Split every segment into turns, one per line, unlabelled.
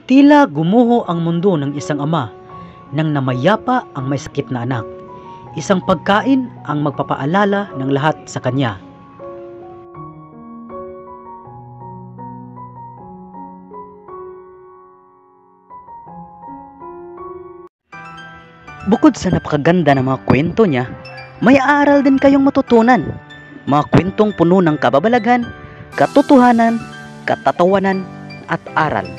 Tila gumuho ang mundo ng isang ama nang namayapa ang may sakit na anak. Isang pagkain ang magpapaalala ng lahat sa kanya. Bukod sa napakaganda ng mga kwento niya, may aaral din kayong matutunan. Mga kwentong puno ng kababalaghan, katotohanan, katatawanan, at aral.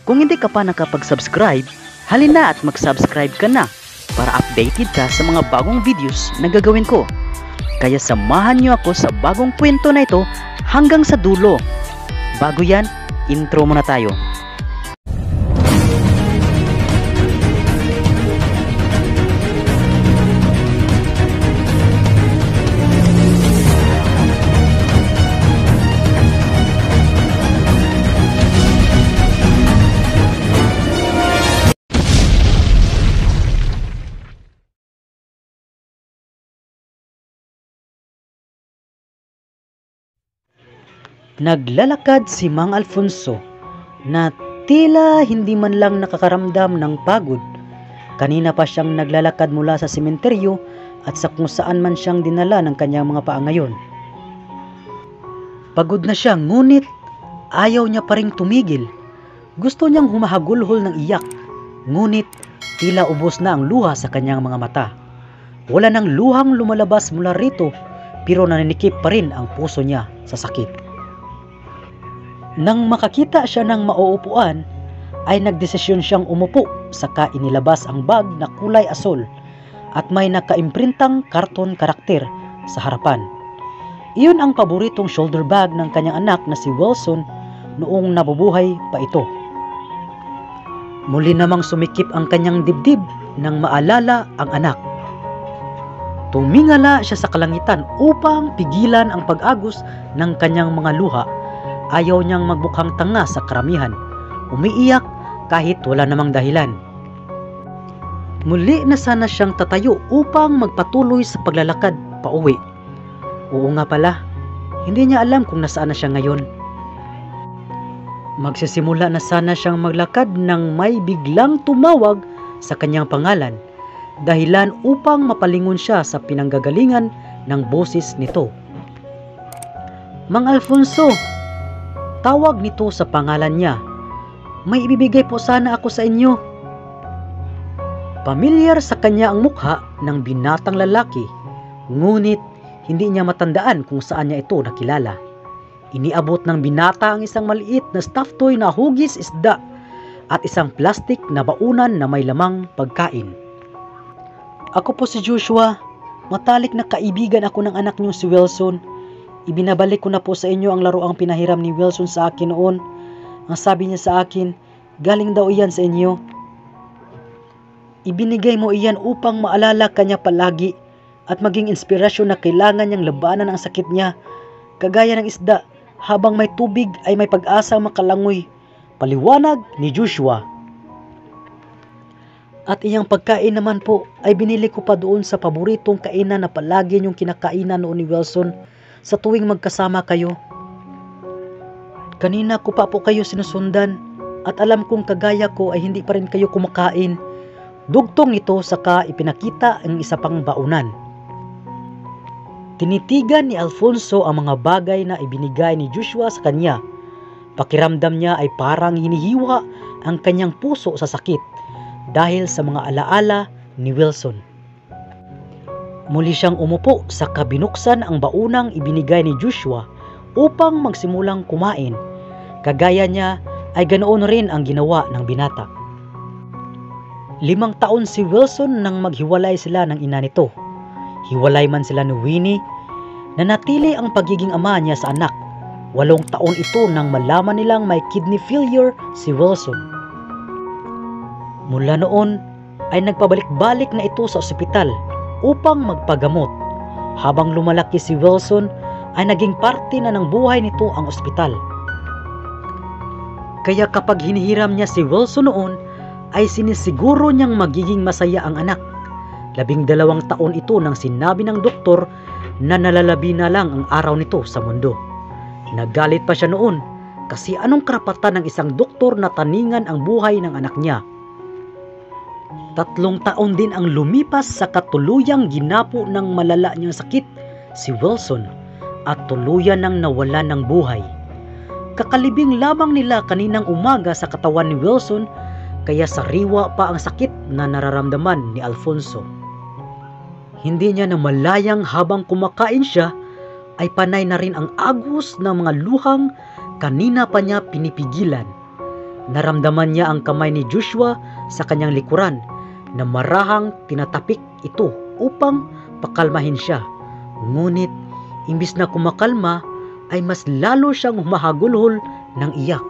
Kung hindi ka pa nakapag-subscribe, halina at mag-subscribe ka na para updated ka sa mga bagong videos na gagawin ko. Kaya samahan niyo ako sa bagong kwento na ito hanggang sa dulo. Bago yan, intro muna tayo. Naglalakad si Mang Alfonso na tila hindi man lang nakakaramdam ng pagod. Kanina pa siyang naglalakad mula sa sementeryo at sa kung saan man siyang dinala ng kanyang mga paa ngayon. Pagod na siya, ngunit ayaw niya pa ring tumigil. Gusto niyang humahagulhol ng iyak, ngunit tila ubos na ang luha sa kanyang mga mata. Wala nang luhang lumalabas mula rito, pero naninikip pa rin ang puso niya sa sakit. Nang makakita siya ng mauupuan, ay nagdesisyon siyang umupo, saka inilabas ang bag na kulay asol at may nakaimprintang karton karakter sa harapan. Iyon ang paboritong shoulder bag ng kanyang anak na si Wilson noong nabubuhay pa ito. Muli namang sumikip ang kanyang dibdib nang maalala ang anak. Tumingala siya sa kalangitan upang pigilan ang pag-agos ng kanyang mga luha. Ayaw niyang magmukhang tanga sa karamihan. Umiiyak kahit wala namang dahilan. Muli na sana siyang tatayo upang magpatuloy sa paglalakad pauwi. Oo nga pala, hindi niya alam kung nasaan na siya ngayon. Magsisimula na sana siyang maglakad nang may biglang tumawag sa kanyang pangalan, dahilan upang mapalingon siya sa pinanggagalingan ng boses nito. Mang Alfonso! Tawag nito sa pangalan niya. May ibibigay po sana ako sa inyo. Pamilyar sa kanya ang mukha ng binatang lalaki, ngunit hindi niya matandaan kung saan niya ito nakilala. Iniabot ng binata ang isang maliit na stuffed toy na hugis isda at isang plastic na baunan na may lamang pagkain. Ako po si Joshua. Matalik na kaibigan ako ng anak niyo si Wilson. Ibinabalik ko na po sa inyo ang laruang pinahiram ni Wilson sa akin noon. Ang sabi niya sa akin, galing daw iyan sa inyo. Ibinigay mo iyan upang maalala kanya palagi at maging inspirasyon na kailangan niyang labanan ang sakit niya. Kagaya ng isda, habang may tubig ay may pag-asa makalangoy. Paliwanag ni Joshua. At iyang pagkain naman po ay binili ko pa doon sa paboritong kainan na palagi niyong kinakainan noon ni Wilson sa tuwing magkasama kayo. Kanina ko pa po kayo sinusundan at alam kong kagaya ko ay hindi pa rin kayo kumakain. Dugtong ito saka ipinakita ang isa pang baunan. Tinitigan ni Alfonso ang mga bagay na ibinigay ni Joshua sa kanya. Pakiramdam niya ay parang hinihiwa ang kanyang puso sa sakit dahil sa mga alaala ni Wilson. Muli siyang umupo saka binuksan ang baunang ibinigay ni Joshua upang magsimulang kumain. Kagaya niya ay ganoon rin ang ginawa ng binata. 5 taon si Wilson nang maghiwalay sila ng ina nito. Hiwalay man sila ni Winnie, nanatili ang pagiging ama niya sa anak. 8 taon ito nang malaman nilang may kidney failure si Wilson. Mula noon ay nagpabalik-balik na ito sa ospital upang magpagamot. Habang lumalaki si Wilson ay naging parte na ng buhay nito ang ospital. Kaya kapag hinihiram niya si Wilson noon ay sinisiguro niyang magiging masaya ang anak. 12 taon ito nang sinabi ng doktor na nalalabi na lang ang araw nito sa mundo. Nagalit pa siya noon Kasi anong karapatan ng isang doktor na taningan ang buhay ng anak niya? 3 taon din ang lumipas sa katuluyang ginapo ng malala niyang sakit si Wilson at tuluyan nang nawala ng buhay. Kakalibing lamang nila kaninang umaga sa katawan ni Wilson, kaya sariwa pa ang sakit na nararamdaman ni Alfonso. Hindi niya namalayang habang kumakain siya ay panay na rin ang agos ng mga luhang kanina pa niya pinipigilan. Naramdaman niya ang kamay ni Joshua sa kanyang likuran na marahang tinatapik ito upang pakalmahin siya. Ngunit imbis na kumakalma ay mas lalo siyang humahagulhol ng iyak.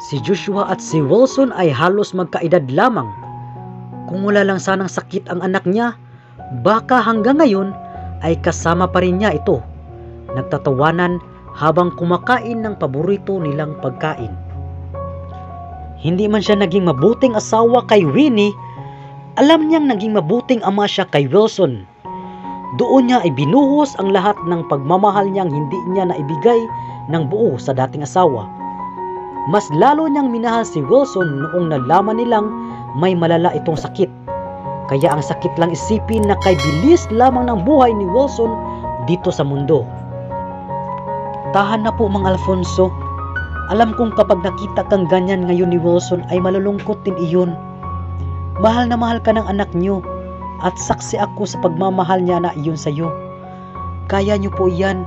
Si Joshua at si Wilson ay halos magkaedad lamang. Kung wala lang sanang sakit ang anak niya, baka hanggang ngayon ay kasama pa rin niya ito. Nagtatawanan habang kumakain ng paborito nilang pagkain. Hindi man siya naging mabuting asawa kay Winnie, alam niyang naging mabuting ama siya kay Wilson. Doon niya ay binuhos ang lahat ng pagmamahal niyang hindi niya naibigay ng buo sa dating asawa. Mas lalo niyang minahal si Wilson noong nalaman nilang may malala itong sakit. Kaya ang sakit lang isipin na kay bilis lamang ng buhay ni Wilson dito sa mundo. Tahan na po, Mang Alfonso. Alam kong kapag nakita kang ganyan ngayon ni Wilson ay malulungkot din iyon. Mahal na mahal ka ng anak niyo at saksi ako sa pagmamahal niya na iyon sa iyo. Kaya niyo po yan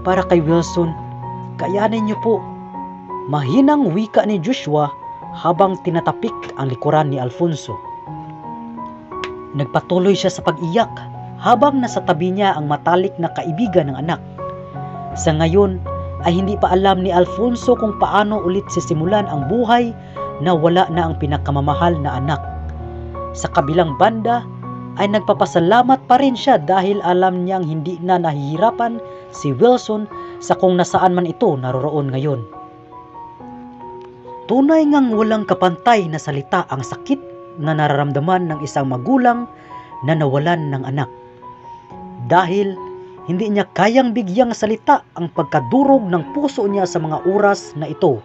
para kay Wilson. Kayanin niyo po. Mahinang wika ni Joshua habang tinatapik ang likuran ni Alfonso. Nagpatuloy siya sa pag-iyak habang nasa tabi niya ang matalik na kaibigan ng anak. Sa ngayon ay hindi pa alam ni Alfonso kung paano ulit sisimulan ang buhay na wala na ang pinakamamahal na anak. Sa kabilang banda ay nagpapasalamat pa rin siya dahil alam niyang hindi na nahihirapan si Wilson sa kung nasaan man ito naroroon ngayon. Tunay ngang walang kapantay na salita ang sakit na nararamdaman ng isang magulang na nawalan ng anak. Dahil hindi niya kayang bigyang salita ang pagkadurog ng puso niya sa mga oras na ito.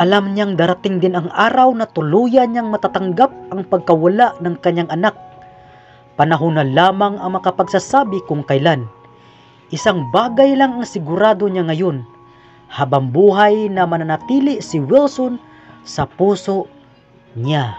Alam niyang darating din ang araw na tuluyan niyang matatanggap ang pagkawala ng kanyang anak. Panahon na lamang ang makapagsasabi kung kailan. Isang bagay lang ang sigurado niya ngayon, habang buhay na mananatili si Wilson sa puso niya.